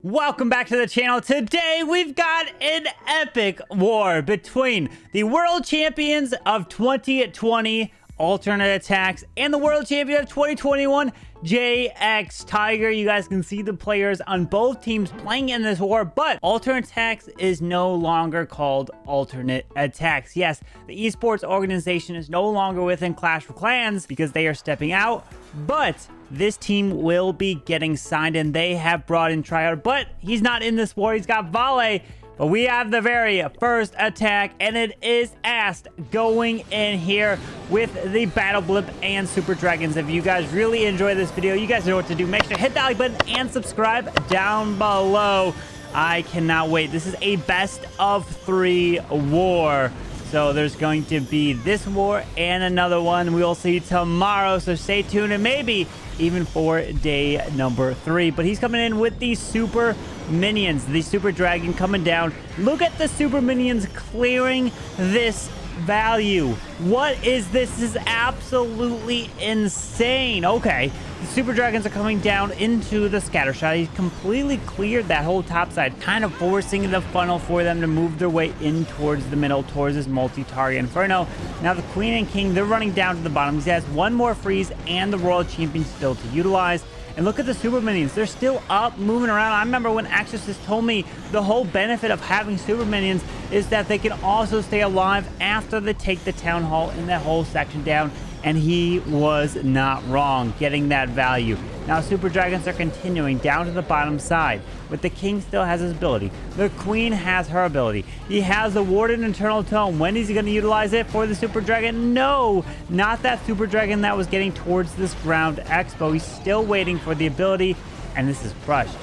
Welcome back to the channel. Today we've got an epic war between the world champions of 2020 Alternate Attax and the world champion of 2021 JX Tiger. You guys can see the players on both teams playing in this war, but Alternate Attax is no longer called Alternate Attax. Yes, the esports organization is no longer within Clash of Clans because they are stepping out, but this team will be getting signed and they have brought in Tryout, but he's not in this war. He's got Vale. But we have the very first attack, and it is Asked going in here with the Battle Blimp and Super Dragons. If you guys really enjoy this video, you guys know what to do. Make sure to hit that like button and subscribe down below. I cannot wait. This is a best of 3 war. So there's going to be this war and another one we'll see tomorrow. So stay tuned, and maybe even for day number 3. But he's coming in with the super minions, the super dragon coming down. Look at the super minions clearing this value. What is this? This is absolutely insane. Okay, the super dragons are coming down into the scatter shot. He's completely cleared that whole top side, kind of forcing the funnel for them to move their way in towards the middle, towards this multi-target inferno. Now the queen and king, they're running down to the bottom. He has one more freeze and the royal champion still to utilize. And look at the super minions. They're still up, moving around. I remember when Exorcist told me the whole benefit of having super minions is that they can also stay alive after they take the town hall and that whole section down. And he was not wrong, getting that value. Now, super dragons are continuing down to the bottom side, but the king still has his ability. The queen has her ability. He has the warded internal tome. When is he going to utilize it for the super dragon? No, not that super dragon that was getting towards this ground expo. He's still waiting for the ability, and this is crushed.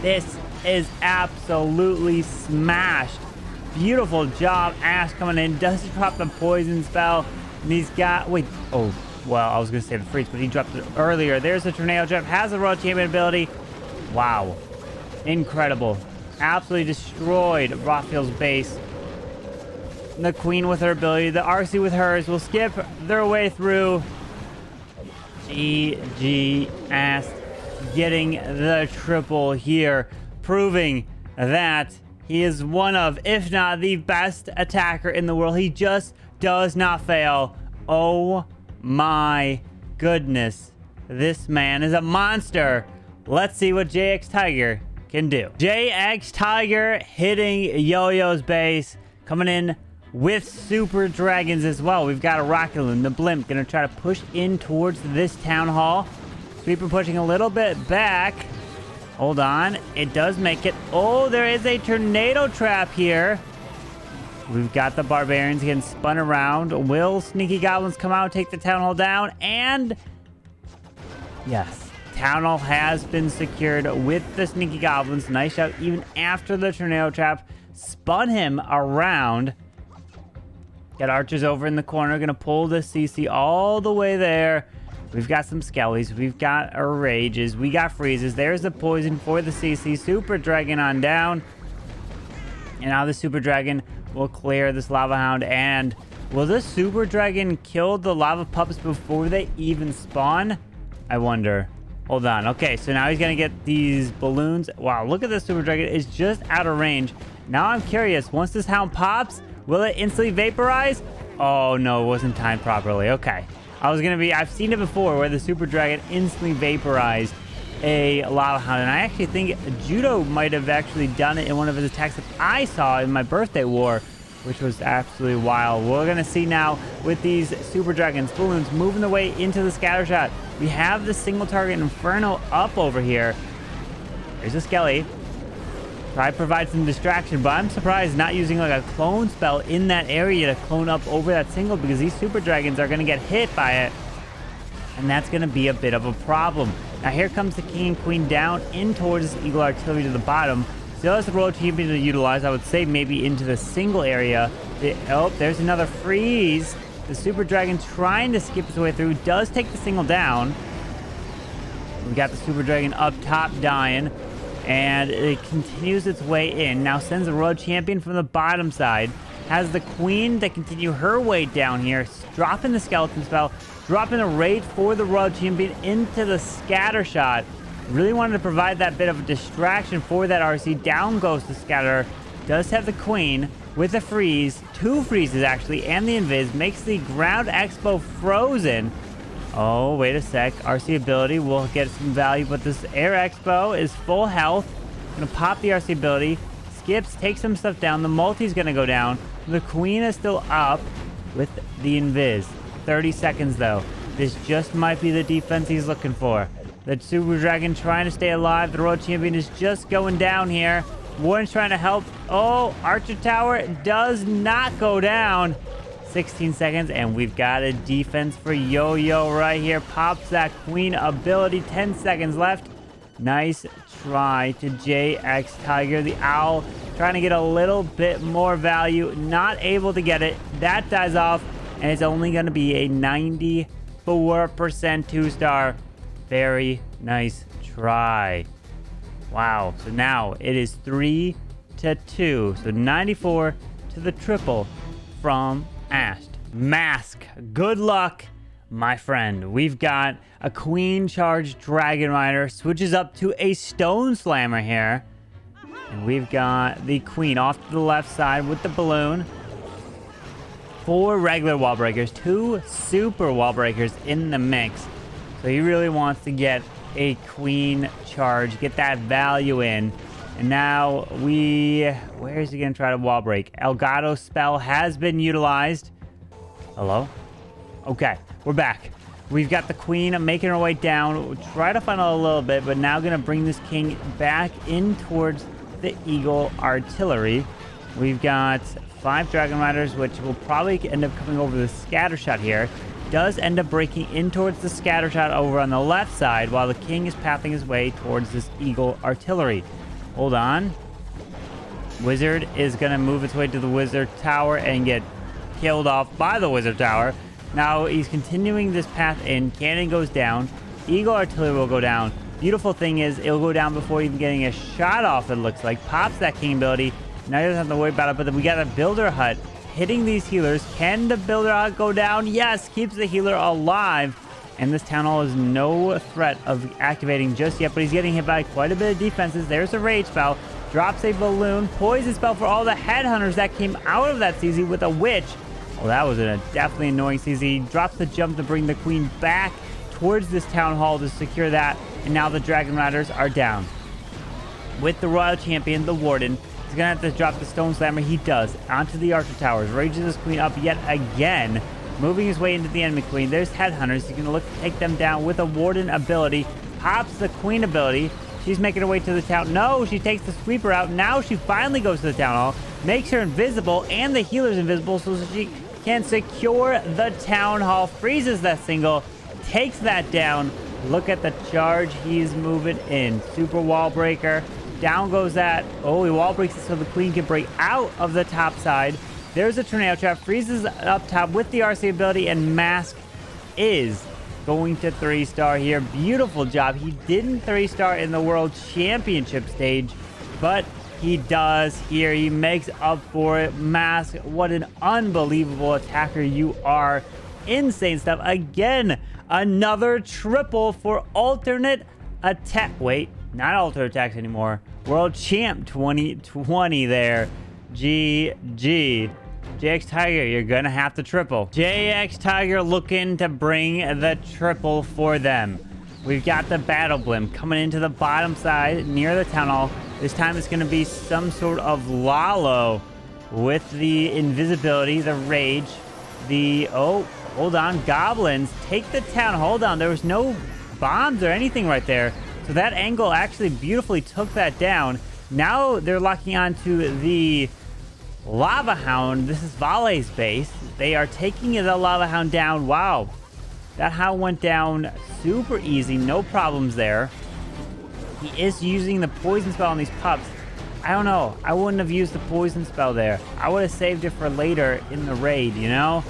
This is absolutely smashed. Beautiful job. Ash coming in. Does drop the poison spell. And he's got, well, I was going to say the freeze, but he dropped it earlier. There's the tornado trap, has the royal champion ability. Wow. Incredible. Absolutely destroyed R.A.P.H.A.E.L's base. And the queen with her ability, the RC with hers will skip their way through. GG Asked getting the triple here, proving that he is one of, if not the best attacker in the world. He just does not fail. Oh my goodness. This man is a monster. Let's see what JX Tiger can do. JX Tiger hitting Yo-Yo's base, coming in with super dragons as well. We've got a rocket loon, the blimp, gonna try to push in towards this town hall. Sweeper pushing a little bit back. Hold on, it does make it. Oh, there is a tornado trap here. We've got the barbarians getting spun around. Will sneaky goblins come out and take the town hall down? And yes, town hall has been secured with the sneaky goblins. Nice shot, even after the tornado trap spun him around. Got archers over in the corner, gonna pull the CC all the way there. We've got some skellies, we've got rages, we got freezes. There's the poison for the CC. Super dragon on down, and now the super dragon will clear this lava hound. And will this super dragon kill the lava pups before they even spawn? I wonder. Hold on. Okay, so now he's gonna get these balloons. Wow, look at this super dragon. It's just out of range. Now I'm curious, once this hound pops, will it instantly vaporize? Oh no, it wasn't timed properly. Okay, I've seen it before where the super dragon instantly vaporized a lava hound, and I actually think Judo might have actually done it in one of his attacks that I saw in my birthday war, which was absolutely wild. We're gonna see now with these super dragons, balloons moving their way into the scatter shot. We have the single target inferno up over here. There's a skelly. Try to provide some distraction, but I'm surprised not using like a clone spell in that area to clone up over that single, because these super dragons are gonna get hit by it, and that's gonna be a bit of a problem. Now here comes the king and queen down in towards this eagle artillery to the bottom. Still has the royal champion to utilize. I would say maybe into the single area. Oh, there's another freeze. The super dragon trying to skip his way through. Does take the single down. We got the super dragon up top dying. And it continues its way in. Now sends the royal champion from the bottom side. Has the queen to continue her way down here. Dropping the skeleton spell. Dropping a raid for the royal champion into the scatter shot. Really wanted to provide that bit of a distraction for that RC. Down goes the Scatter. Does have the Queen with a freeze. 2 freezes, actually, and the Invis. Makes the Ground Expo frozen. Oh, wait a sec. RC ability will get some value, but this Air Expo is full health. Gonna pop the RC ability. Skips, takes some stuff down. The multi's gonna go down. The Queen is still up with the Invis. 30 seconds, though. This just might be the defense he's looking for. The Super Dragon trying to stay alive. The Royal Champion is just going down here. Warren's trying to help. Oh, Archer Tower does not go down. 16 seconds, and we've got a defense for Yo-Yo right here. Pops that Queen ability. 10 seconds left. Nice try to JX Tiger. The Owl trying to get a little bit more value. Not able to get it. That dies off, and it's only going to be a 94% 2-star. Very nice try. Wow. So now it is 3-2. So 94 to the triple from Ashed. Mask. Good luck, my friend. We've got a Queen Charge Dragon Rider. Switches up to a Stone Slammer here. And we've got the Queen off to the left side with the balloon. 4 regular wall breakers. 2 super wall breakers in the mix. So he really wants to get a Queen Charge, get that value in. And now where is he going to try to wall break? Elgato spell has been utilized. Hello? Okay, we're back. We've got the Queen making her way down. We'll try to funnel a little bit, but now going to bring this King back in towards the Eagle Artillery. We've got 5 Dragon Riders, which will probably end up coming over the Scatter Shot here. Does end up breaking in towards the Scatter Shot over on the left side, while the King is pathing his way towards this Eagle Artillery. Hold on. Wizard is going to move its way to the Wizard Tower and get killed off by the Wizard Tower. Now he's continuing this path in. Cannon goes down. Eagle Artillery will go down. Beautiful thing is it'll go down before even getting a shot off, it looks like. Pops that King ability. Now he doesn't have to worry about it, but then we got a Builder Hut hitting these healers. Can the Builder Hut go down? Yes, keeps the healer alive. And this Town Hall is no threat of activating just yet, but he's getting hit by quite a bit of defenses. There's a Rage Spell. Drops a Balloon. Poison Spell for all the Headhunters that came out of that CZ with a Witch. Well, that was a definitely annoying CZ. Drops the jump to bring the Queen back towards this Town Hall to secure that. And now the Dragon Riders are down. With the Royal Champion, the Warden, he's going to have to drop the Stone Slammer. He does. Onto the Archer Towers. Rages his Queen up yet again. Moving his way into the enemy Queen. There's Headhunters. He's going to look to take them down with a Warden ability. Pops the Queen ability. She's making her way to the town. No, she takes the Sweeper out. Now she finally goes to the Town Hall. Makes her invisible and the healer's invisible so she can secure the Town Hall. Freezes that single. Takes that down. Look at the charge he's moving in. Super Wall Breaker. Down goes that. Oh, he wall breaks it so the Queen can break out of the top side. There's a Tornado Trap. Freezes up top with the RC ability, and Mask is going to 3-star here. Beautiful job. He didn't 3-star in the World Championship stage, but he does here. He makes up for it. Mask, what an unbelievable attacker you are. Insane stuff. Again, another triple for alternate attack. Wait, not alternate attacks anymore. World Champ 2020 there. GG. JX Tiger, you're gonna have to triple. JX Tiger looking to bring the triple for them. We've got the Battle Blimp coming into the bottom side near the Town Hall. This time it's gonna be some sort of Lalo with the invisibility, the rage, the... Oh, hold on. Goblins take the town. Hold on. There was no bombs or anything right there. So that angle actually beautifully took that down. Now they're locking onto the Lava Hound. This is Vale's base. They are taking the Lava Hound down. Wow. That Hound went down super easy. No problems there. He is using the poison spell on these pups. I don't know. I wouldn't have used the poison spell there. I would have saved it for later in the raid, you know?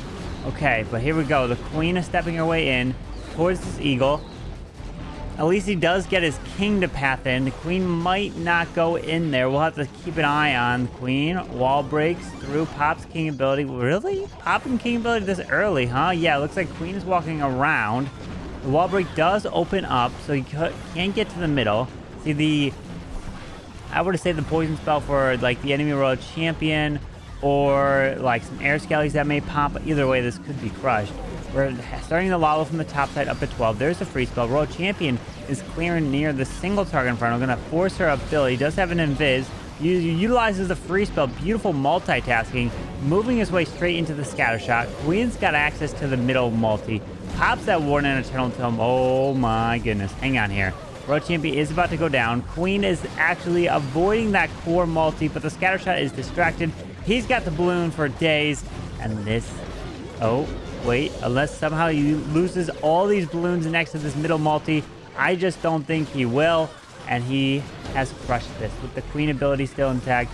Okay, but here we go. The Queen is stepping her way in towards this Eagle. At least he does get his King to path in. The Queen might not go in there. We'll have to keep an eye on the Queen. Wall breaks through, pops King ability. Really? Popping King ability this early, huh? Yeah, it looks like Queen is walking around. The wall break does open up, so he can't get to the middle. See, I would say the poison spell for like the enemy world champion or like some air skellies that may pop. Either way, this could be crushed. We're starting the Lalo from the top side up at 12. There's a free spell. World champion is clearing near the single target in front. We're going to force her ability. He does have an invis. Utilizes the free spell. Beautiful multitasking. Moving his way straight into the scatter shot. Queen's got access to the middle multi. Pops that Warden and Eternal Tome. Oh my goodness. Hang on here. World champion is about to go down. Queen is actually avoiding that core multi, but the scatter shot is distracted. He's got the balloon for days. And this... Oh, wait. Unless somehow he loses all these balloons next to this middle multi. I just don't think he will. And he has crushed this with the Queen ability still intact.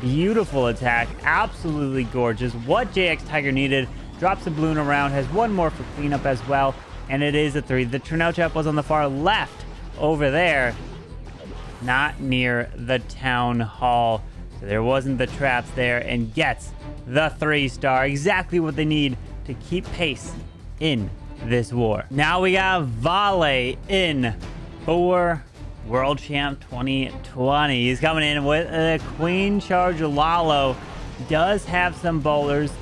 Beautiful attack. Absolutely gorgeous. What JX Tiger needed. Drops the balloon around. Has one more for cleanup as well. And it is a 3. The Trinell trap was on the far left over there. Not near the town hall. So there wasn't the traps there. And gets the 3-star. Exactly what they need to keep pace in this war. Now we got Vale in for World Champ 2020. He's coming in with a Queen Charge Lalo. Does have some bowlers.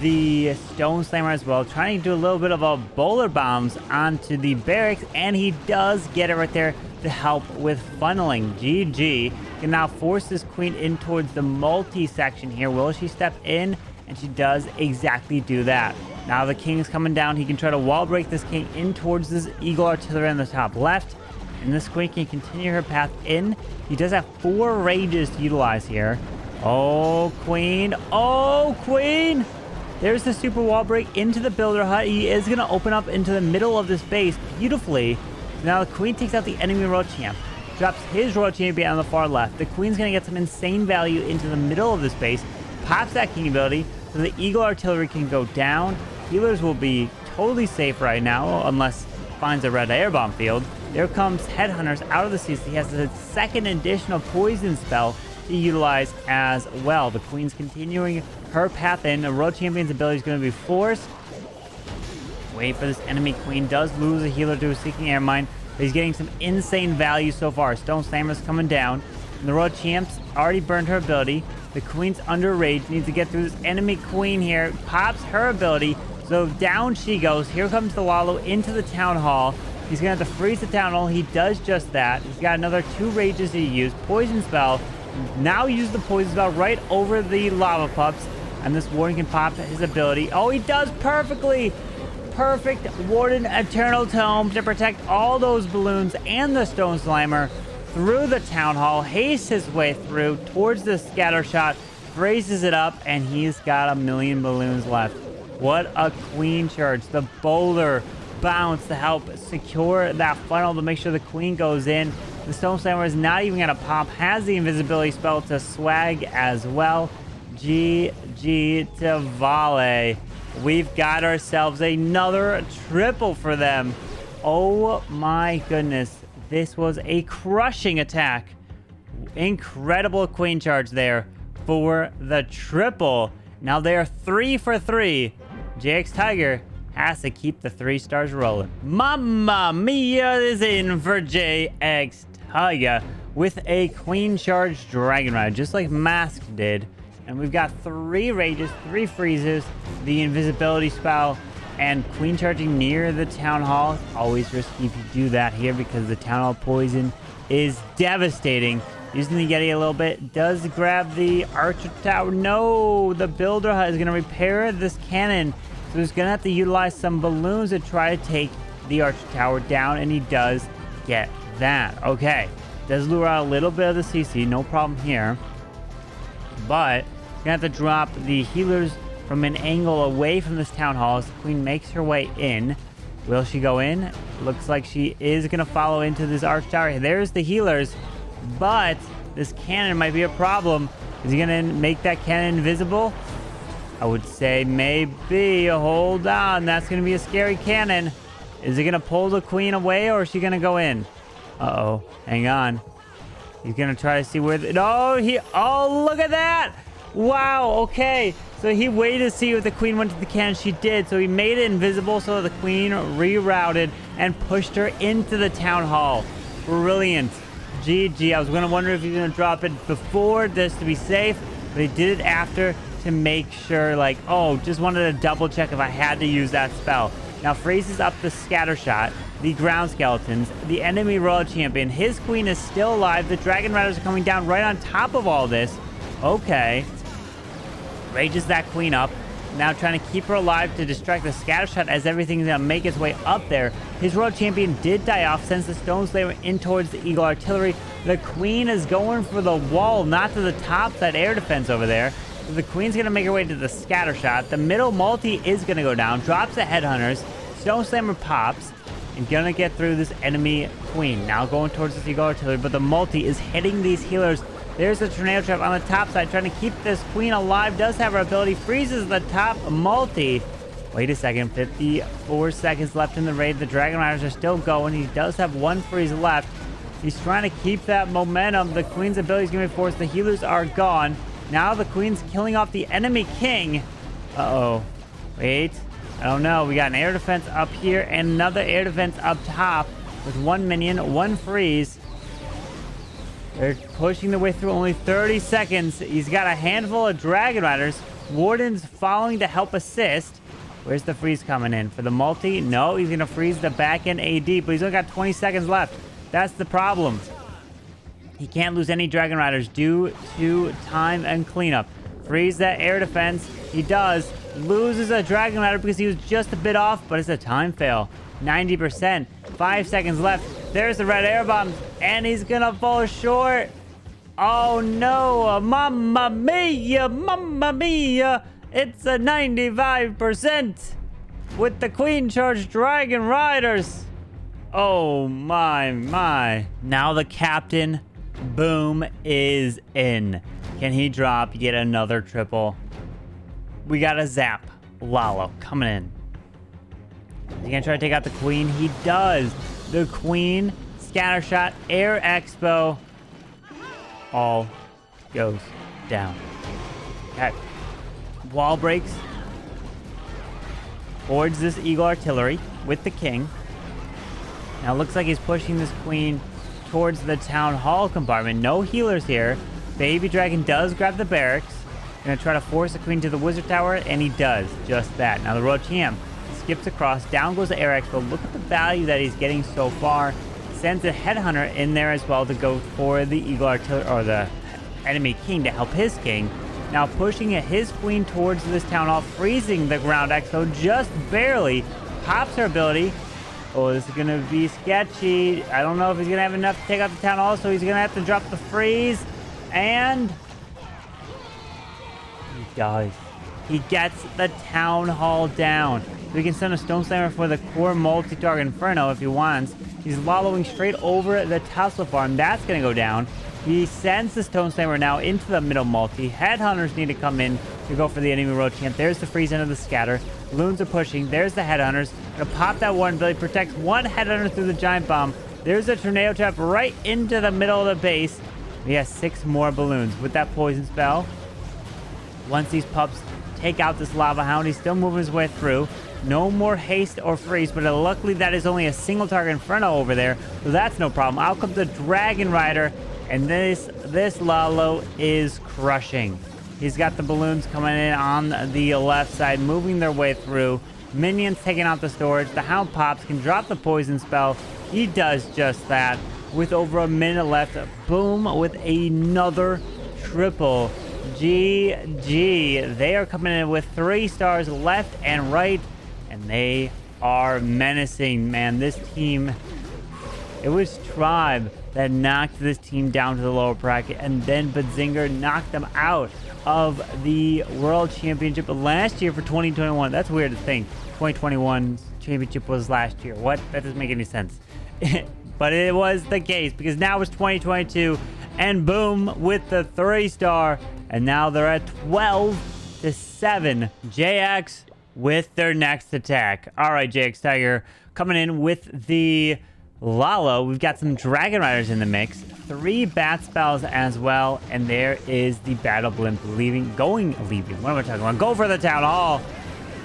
The Stone Slammer as well. Trying to do a little bit of a bowler bombs onto the barracks. And he does get it right there to help with funneling. GG. Can now force this Queen in towards the multi-section here. Will she step in? And she does exactly do that. Now the King's coming down. He can try to wall break this King in towards this Eagle Artillery on the top left. And this Queen can continue her path in. He does have 4 rages to utilize here. Oh, Queen. Oh, Queen. There's the super wall break into the builder hut. He is going to open up into the middle of this base beautifully. Now the Queen takes out the enemy Royal Champ. Drops his Royal Champion on the far left. The Queen's going to get some insane value into the middle of this base. Pops that King ability so the Eagle Artillery can go down. Healers will be totally safe right now unless finds a red air bomb field. There comes Headhunters out of the CC. He has a second additional poison spell to utilize as well. The Queen's continuing her path in. The Royal Champion's ability is going to be forced. Wait for this enemy Queen. Does lose a healer to a Seeking Air Mine, but he's getting some insane value so far. Stone Slammer's coming down. And the Royal Champ's already burned her ability. The Queen's under rage. Needs to get through this enemy Queen here. Pops her ability. So down she goes. Here comes the Lalo into the Town Hall. He's going to have to freeze the Town Hall. He does just that. He's got another 2 rages to use. Poison spell. Now use the poison spell right over the lava pups. And this Warden can pop his ability. Oh, he does perfectly. Perfect Warden Eternal Tome to protect all those balloons and the Stone Slammer through the Town Hall. Hastes his way through towards the scatter shot. Raises it up. And he's got 1,000,000 balloons left. What a Queen charge. The bowler bounce to help secure that funnel to make sure the Queen goes in. The Stone Slammer is not even going to pop. Has the invisibility spell to swag as well. GG to Vale. We've got ourselves another triple for them. Oh my goodness. This was a crushing attack. Incredible Queen charge there for the triple. Now they are 3 for 3. JX Tiger has to keep the 3 stars rolling. Mamamia is in for JX Tiger with a Queen Charge Dragon Ride, just like Mask did. And we've got 3 rages, 3 freezes, the invisibility spell, and Queen charging near the Town Hall. It's always risky if you do that here because the Town Hall poison is devastating. Using the Yeti a little bit. Does grab the Archer Tower. No, the Builder Hut is going to repair this cannon. So he's going to have to utilize some balloons to try to take the Archer Tower down. And he does get that. Okay. Does lure out a little bit of the CC. No problem here. But he's going to have to drop the healers from an angle away from this Town Hall as the Queen makes her way in. Will she go in? Looks like she is going to follow into this Archer Tower. There's the healers. But this cannon might be a problem. Is he going to make that cannon invisible? I would say maybe. Hold on. That's going to be a scary cannon. Is he going to pull the Queen away or is she going to go in? Uh-oh. Hang on. He's going to try to see where... Oh, look at that! Wow, okay. So he waited to see if the Queen went to the cannon. She did. So he made it invisible so the Queen rerouted. and pushed her into the town hall. Brilliant. GG. I was going to wonder if he was going to drop it before this to be safe, but he did it after to make sure, like, oh, just wanted to double check if I had to use that spell. Now freezes up the scatter shot, the ground skeletons, the enemy royal champion. His queen is still alive. The dragon riders are coming down right on top of all this. Okay. Rages that queen up. Now trying to keep her alive to distract the scatter shot as everything's going to make its way up there. His royal champion did die off, sends the stone slayer in towards the eagle artillery. The queen is going for the wall, not to the top, that air defense over there. So the queen's going to make her way to the scatter shot. The middle multi is going to go down, drops the headhunters. Stone slammer pops and going to get through this enemy queen. Now going towards the eagle artillery, but the multi is hitting these healers. There's the tornado trap on the top side, trying to keep this queen alive. Does have her ability, freezes the top multi. Wait a second, 54 seconds left in the raid. The dragon riders are still going. He does have one freeze left. He's trying to keep that momentum. The queen's ability is going to be forced. The healers are gone. Now the queen's killing off the enemy king. Uh-oh. Wait. I don't know. We got an air defense up here and another air defense up top with one minion, one freeze. They're pushing their way through, only 30 seconds. He's got a handful of dragon riders. Warden's following to help assist. Where's the freeze coming in? For the multi? No, he's going to freeze the back end AD, but he's only got 20 seconds left. That's the problem. He can't lose any dragon riders due to time and cleanup. Freeze that air defense. He does. Loses a dragon rider because he was just a bit off, but it's a time fail. 90%. 5 seconds left. There's the red air bomb, and he's gonna fall short. Oh no, mamma mia, mamma mia. It's a 95% with the queen charged dragon riders. Oh my. Now the captain, BuMm, is in. Can he drop yet another triple? We got a Zap Lalo coming in. Is he gonna try to take out the queen? He does. The queen, scatter shot, air expo, all goes down. Okay. Wall breaks towards this eagle artillery with the king. Now it looks like he's pushing this queen towards the town hall compartment. No healers here. Baby dragon does grab the barracks. Gonna try to force the queen to the wizard tower, and he does just that. Now the royal champ skips across, down goes the air expo. Look at the value that he's getting so far. Sends a headhunter in there as well to go for the eagle artillery, or the enemy king, to help his king. Now pushing his queen towards this town hall, freezing the ground expo just barely. Pops her ability. Oh, this is gonna be sketchy. I don't know if he's gonna have enough to take out the town hall, so he's gonna have to drop the freeze. And he dies. He gets the town hall down. We can send a stone slammer for the core multi-target inferno if he wants. He's lallowing straight over the Tesla farm. That's going to go down. He sends the stone slammer now into the middle multi. Headhunters need to come in to go for the enemy road champ. There's the freeze into the scatter. Loons are pushing. There's the headhunters. Gonna pop that one ability. Protects one headhunter through the giant bomb. There's a tornado trap right into the middle of the base. He has 6 more balloons with that poison spell. Once these pups take out this lava hound, he's still moving his way through. No more haste or freeze, but luckily that is only a single target inferno over there, so that's no problem. Out comes the dragon rider, and this Lalo is crushing. He's got the balloons coming in on the left side, moving their way through. Minions taking out the storage. The hound pops, can drop the poison spell. He does just that. With over a minute left, BuMm with another triple. GG. They are coming in with 3 stars left and right, and they are menacing, man. This team, it was Tribe that knocked this team down to the lower bracket, and then Badzinger knocked them out of the World Championship last year for 2021. That's weird to think. 2021's championship was last year. What? That doesn't make any sense. But it was the case, because now it's 2022, and BuMm with the 3-star, and now they're at 12-7. JX with their next attack. All right, JX Tiger coming in with the Lalo. We've got some Dragon Riders in the mix, 3 bat spells as well, and there is the Battle Blimp leaving. What am I talking about? Go for the Town Hall.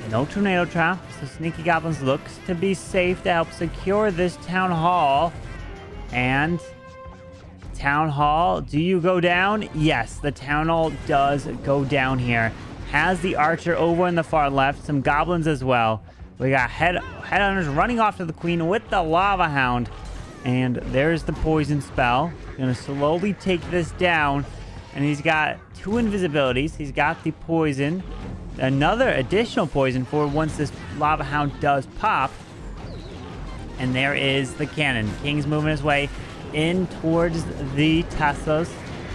No tornado trap, so Sneaky Goblins looks to be safe to help secure this town hall. And town hall, do you go down? Yes, the town hall does go down here. Has the archer over in the far left, some goblins as well. We got headhunters running off to the queen with the lava hound. And there's the poison spell. Gonna slowly take this down. And he's got 2 invisibilities. He's got the poison. Another additional poison for once this lava hound does pop. And there is the cannon. King's moving his way in towards the Teslas,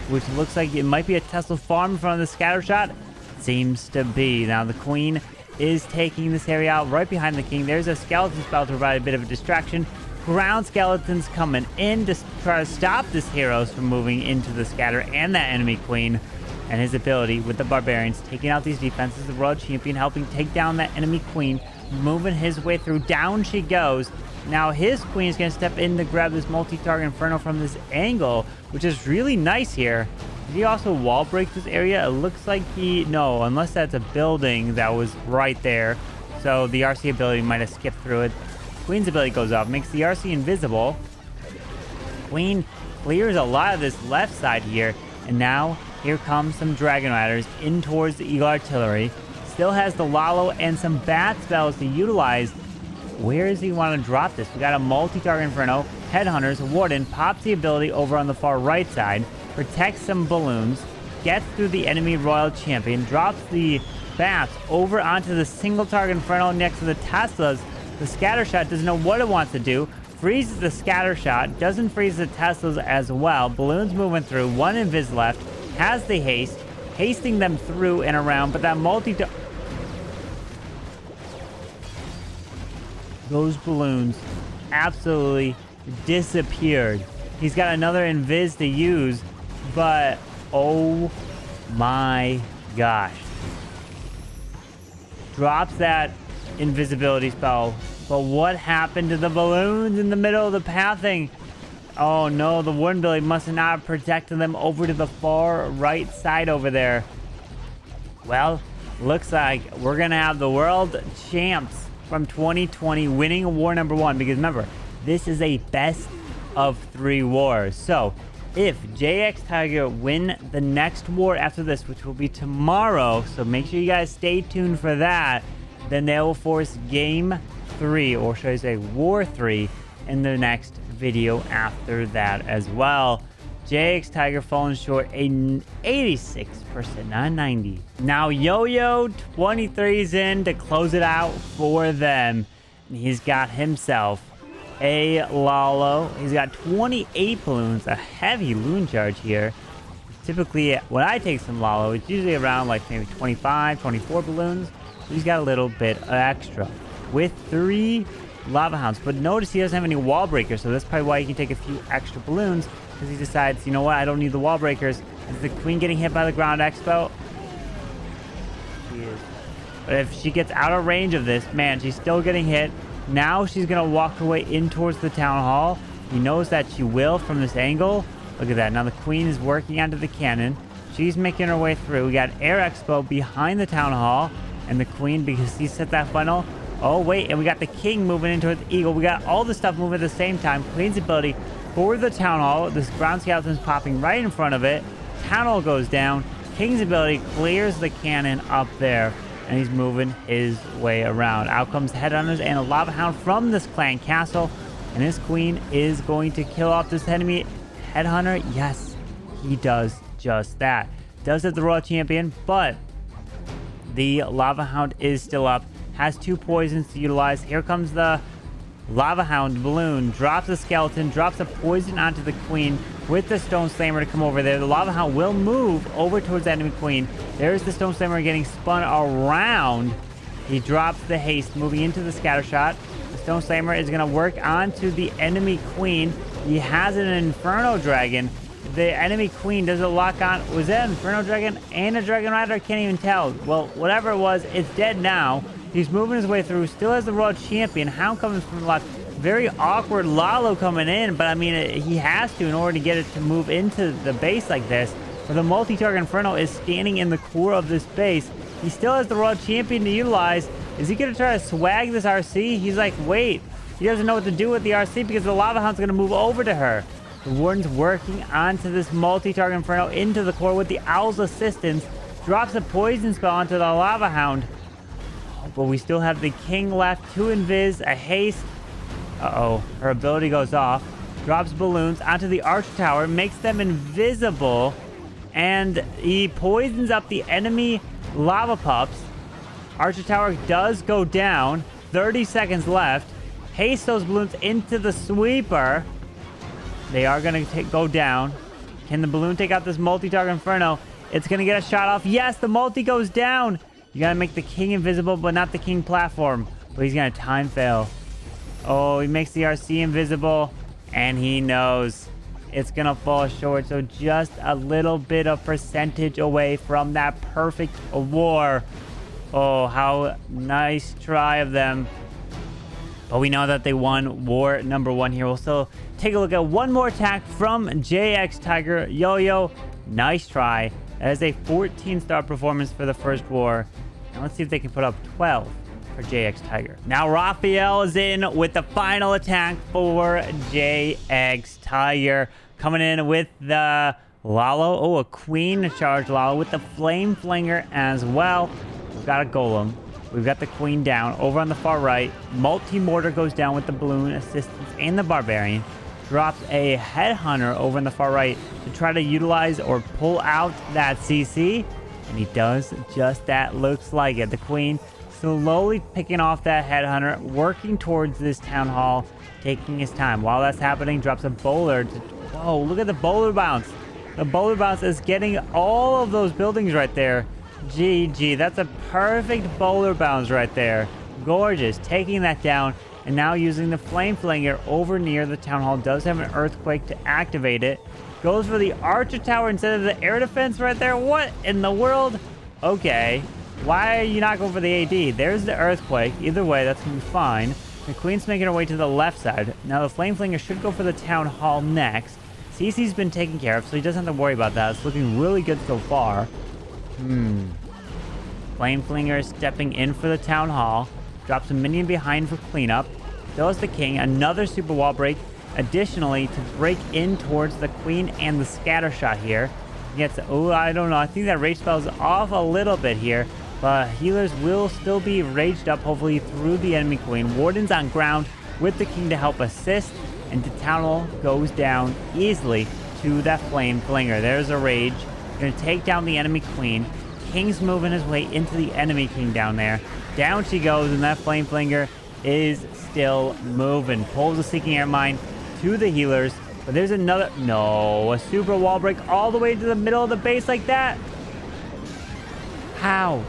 which looks like it might be a Tesla farm in front of the scatter shot. Seems to be. Now the queen is taking this area out right behind the king. There's a skeleton spell to provide a bit of a distraction. Ground skeletons coming in to try to stop this heroes from moving into the scatter and that enemy queen. And his ability with the barbarians taking out these defenses, the world champion helping take down that enemy queen, moving his way through. Down she goes. Now his queen is going to step in to grab this multi-target inferno from this angle, which is really nice here. Did he also wall break this area? It looks like no, unless that's a building that was right there. So the RC ability might have skipped through it. Queen's ability goes off, makes the RC invisible. Queen clears a lot of this left side here. And now here comes some Dragon Riders in towards the Eagle Artillery. Still has the Lalo and some bat spells to utilize. Where does he want to drop this? We got a multi-target inferno. Headhunters, Warden pops the ability over on the far right side. Protects some balloons. Gets through the enemy royal champion. Drops the bats over onto the single target inferno next to the Teslas. The scatter shot doesn't know what it wants to do. Freezes the scatter shot. Doesn't freeze the Teslas as well. Balloons moving through. 1 invis left. Has the haste. Hasting them through and around. But that those balloons absolutely disappeared. He's got another invis to use. But oh my gosh. Drops that invisibility spell. But what happened to the balloons in the middle of the pathing? Oh no, the Warden ability must not have protected them over to the far right side over there. Well, looks like we're going to have the world champs from 2020 winning war number 1. Because remember, this is a best of 3 wars. So if JX Tiger win the next war after this, which will be tomorrow, so make sure you guys stay tuned for that, then they will force game 3, or should I say war 3, in the next video after that as well. JX Tiger falling short, a 86%, not 90. Now Yo-Yo 23's in to close it out for them. And he's got himself a Lalo. He's got 28 balloons, a heavy loon charge here. Typically, when I take some Lalo, it's usually around like maybe 25, 24 balloons. So he's got a little bit extra with 3 lava hounds. But notice he doesn't have any wall breakers, so that's probably why he can take a few extra balloons, because he decides, you know what, I don't need the wall breakers. Is the queen getting hit by the ground expo? She is. But if she gets out of range of this, man, she's still getting hit. Now she's going to walk her way in towards the town hall. He knows that she will from this angle. Look at that. Now the queen is working onto the cannon. She's making her way through. We got air expo behind the town hall. And the queen, because he set that funnel. Oh, wait. And we got the king moving into the eagle. We got all the stuff moving at the same time. Queen's ability for the town hall. This ground skeleton is popping right in front of it. Town hall goes down. King's ability clears the cannon up there. And he's moving his way around. Out comes the headhunters and a lava hound from this clan castle. And his queen is going to kill off this enemy headhunter. Yes, he does just that. Does it the royal champion, but the lava hound is still up. Has 2 poisons to utilize. Here comes the lava hound balloon. Drops a skeleton. Drops a poison onto the queen with the stone slammer to come over there. The lava hound will move over towards the enemy queen. There's the stone slammer getting spun around. He drops the haste, moving into the scatter shot. The stone slammer is going to work onto the enemy queen. He has an inferno dragon. The enemy queen, does it lock on? Was that an inferno dragon and a dragon rider? I can't even tell. Well, whatever it was, it's dead now. He's moving his way through. Still has the royal champion. Hound coming from the left. Very awkward Lalo coming in, but I mean, he has to in order to get it to move into the base like this. But the multi-target inferno is standing in the core of this base. He still has the royal champion to utilize. Is he going to try to swag this RC? He's like, wait. He doesn't know what to do with the RC because the Lava Hound's going to move over to her. The Warden's working onto this multi-target Inferno into the core with the Owl's assistance. Drops a poison spell onto the Lava Hound. But we still have the King left. 2 invis, a haste. Uh-oh. Her ability goes off. Drops balloons onto the Archer Tower. Makes them invisible. And he poisons up the enemy lava pups. Archer Tower does go down. 30 seconds left. Haste those balloons into the sweeper. They are going to go down. Can the balloon take out this multi-target Inferno? It's going to get a shot off. Yes, the multi goes down. You got to make the King invisible, but not the King platform. But he's going to time fail. Oh, he makes the RC invisible. And he knows it's going to fall short. So just a little bit of percentage away from that perfect war. Oh, how nice try of them. But we know that they won war number 1 here. We'll still take a look at one more attack from JX Tiger. Yo-Yo, nice try. That is a 14-star performance for the first war. And let's see if they can put up 12 for JX Tiger. Now R.A.P.H.A.E.L is in with the final attack for JX Tiger. Coming in with the Lalo. Oh, a Queen charge Lalo with the Flame Flinger as well. We've got a Golem. We've got the Queen down. Over on the far right, Multi-Mortar goes down with the Balloon Assistance and the Barbarian. Drops a Headhunter over on the far right to try to utilize or pull out that CC. And he does just that. Looks like it. The Queen slowly picking off that Headhunter, working towards this Town Hall, taking his time. While that's happening, drops a Bowler. Whoa, look at the Bowler Bounce. The Bowler Bounce is getting all of those buildings right there. GG, that's a perfect Bowler Bounce right there. Gorgeous, taking that down and now using the Flame Flinger over near the Town Hall. Does have an Earthquake to activate it. Goes for the Archer Tower instead of the air defense right there. What in the world? Okay, why are you not going for the AD? There's the Earthquake. Either way, that's going to be fine. The Queen's making her way to the left side. Now the Flame Flinger should go for the Town Hall next. CC's been taken care of, so he doesn't have to worry about that. It's looking really good so far. Flame Flinger stepping in for the Town Hall. Drops a Minion behind for cleanup. Throws the King. Another super wall break. Additionally, to break in towards the Queen and the scatter shot here. Gets, oh, I don't know. I think that rage spell is off a little bit here. But healers will still be raged up, hopefully, through the enemy Queen. Warden's on ground with the King to help assist. And the Town Hall goes down easily to that Flame Flinger. There's a rage. Going to take down the enemy Queen. King's moving his way into the enemy King down there. Down she goes, and that Flame Flinger is still moving. Pulls the Seeking Air Mine to the healers. But there's another... No, a super wall break all the way to the middle of the base like that. How?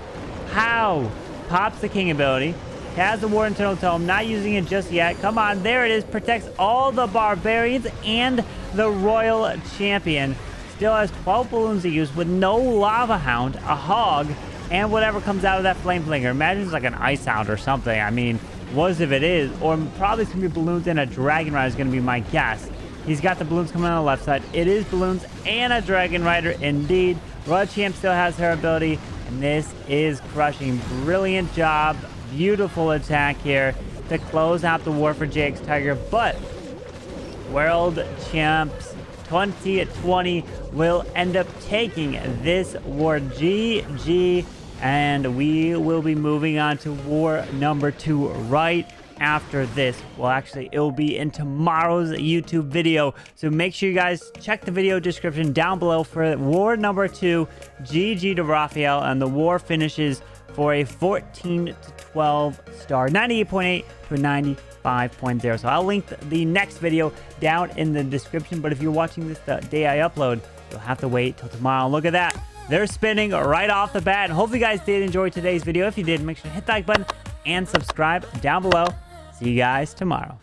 How? Pops the King ability. Has the Warden Eternal Tome. Not using it just yet. Come on, there it is. Protects all the Barbarians and the Royal Champion. Still has 12 balloons to use with no Lava Hound, a Hog, and whatever comes out of that Flame Flinger. Imagine it's like an Ice Hound or something. I mean, what if it is? Or probably it's going to be balloons and a Dragon Rider is going to be my guess. He's got the balloons coming on the left side. It is balloons and a Dragon Rider indeed. Royal Champ still has her ability, and this is crushing. Brilliant job. Beautiful attack here to close out the war for JX Tiger. But World Champs 2020 will end up taking this war. GG, and we will be moving on to war number 2 right after this. Well, actually, it will be in tomorrow's YouTube video, so make sure you guys check the video description down below for war number 2. GG to R.A.P.H.A.E.L, and the war finishes for a 14 to 12 star, 98.8 to a 95.0. So I'll link the next video down in the description, but if you're watching this the day I upload, you'll have to wait till tomorrow. Look at that, they're spinning right off the bat. And hopefully you guys did enjoy today's video. If you did, make sure to hit the like button and subscribe down below. See you guys tomorrow.